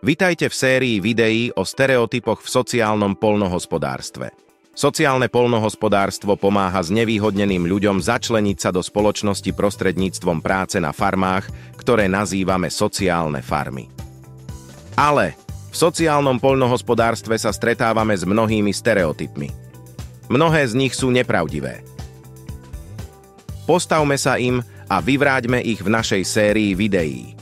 Vitajte v sérii videí o stereotypoch v sociálnom poľnohospodárstve. Sociálne poľnohospodárstvo pomáha znevýhodneným ľuďom začleniť sa do spoločnosti prostredníctvom práce na farmách, ktoré nazývame sociálne farmy. Ale v sociálnom poľnohospodárstve sa stretávame s mnohými stereotypmi. Mnohé z nich sú nepravdivé. Postavme sa im a vyvráťme ich v našej sérii videí.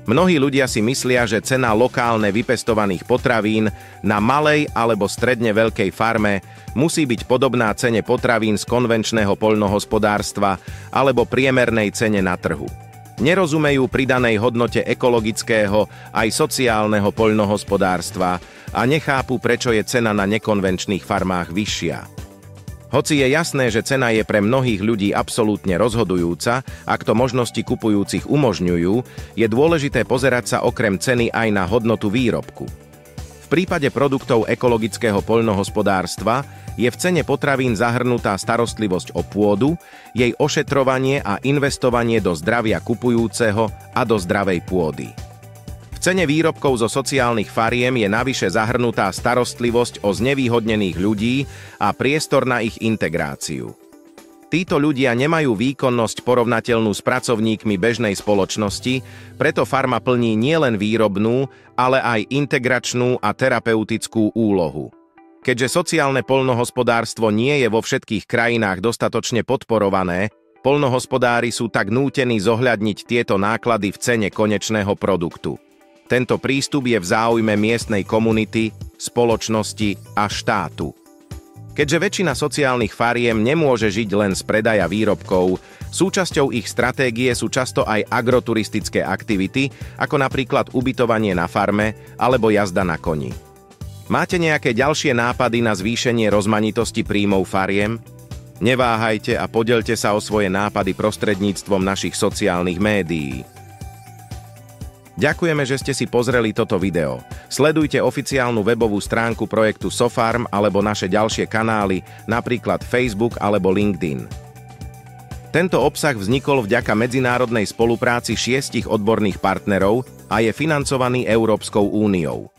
Mnohí ľudia si myslia, že cena lokálne vypestovaných potravín na malej alebo stredne veľkej farme musí byť podobná cene potravín z konvenčného poľnohospodárstva alebo priemernej cene na trhu. Nerozumejú pridanej hodnote ekologického aj sociálneho poľnohospodárstva a nechápu, prečo je cena na nekonvenčných farmách vyššia. Hoci je jasné, že cena je pre mnohých ľudí absolútne rozhodujúca, ak to možnosti kupujúcich umožňujú, je dôležité pozerať sa okrem ceny aj na hodnotu výrobku. V prípade produktov ekologického poľnohospodárstva je v cene potravín zahrnutá starostlivosť o pôdu, jej ošetrovanie a investovanie do zdravia kupujúceho a do zdravej pôdy. V cene výrobkov zo sociálnych fariem je navyše zahrnutá starostlivosť o znevýhodnených ľudí a priestor na ich integráciu. Títo ľudia nemajú výkonnosť porovnateľnú s pracovníkmi bežnej spoločnosti, preto farma plní nielen výrobnú, ale aj integračnú a terapeutickú úlohu. Keďže sociálne poľnohospodárstvo nie je vo všetkých krajinách dostatočne podporované, poľnohospodári sú tak nútení zohľadniť tieto náklady v cene konečného produktu. Tento prístup je v záujme miestnej komunity, spoločnosti a štátu. Keďže väčšina sociálnych fariem nemôže žiť len z predaja výrobkov, súčasťou ich stratégie sú často aj agroturistické aktivity, ako napríklad ubytovanie na farme alebo jazda na koni. Máte nejaké ďalšie nápady na zvýšenie rozmanitosti príjmov fariem? Neváhajte a podeľte sa o svoje nápady prostredníctvom našich sociálnych médií. Ďakujeme, že ste si pozreli toto video. Sledujte oficiálnu webovú stránku projektu SoFarm alebo naše ďalšie kanály, napríklad Facebook alebo LinkedIn. Tento obsah vznikol vďaka medzinárodnej spolupráci 6 odborných partnerov a je financovaný Európskou úniou.